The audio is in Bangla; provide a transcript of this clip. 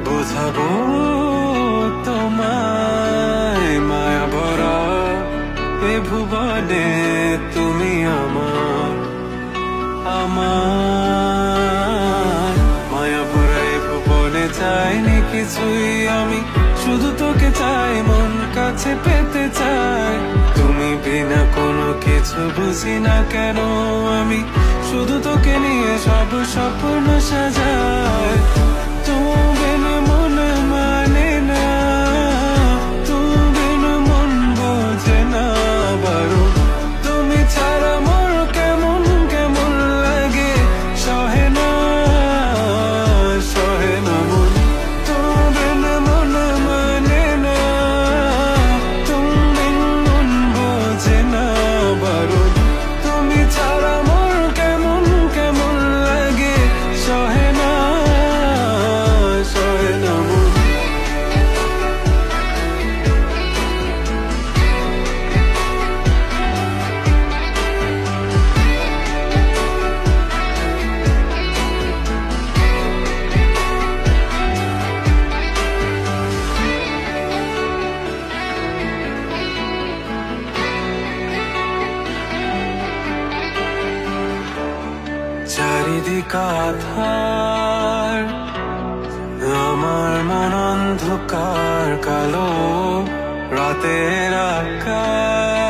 বোঝাবো তোমায় মায়া ভরা এ ভুবনে তুমি আমার আমার মায়া ভরা এ ভুবনে চাইনি কিছুই আমি, শুধু তোকে চাই, মন কাছে পেতে চাই। তুমি বিনা কোনো কিছু বুঝি না কেন আমি, শুধু তোকে নিয়ে সব স্বপ্ন সাজাই। তুমি বিন মন মানে না, তুমি বিন মন বোঝে না বারো। তুমি ছাড়া মোর কেমন কেমন লাগে, সহে না সহে না মন। তুমি বিন মন মানে না, তুমি বিন মন বোঝে না বারো। তুমি ছাড়া মোর কেমন কেমন লাগে, সহে না সহে না মন। চারিদিক আধার, আমার মন অন্ধকার কালো, রাতের আকাশ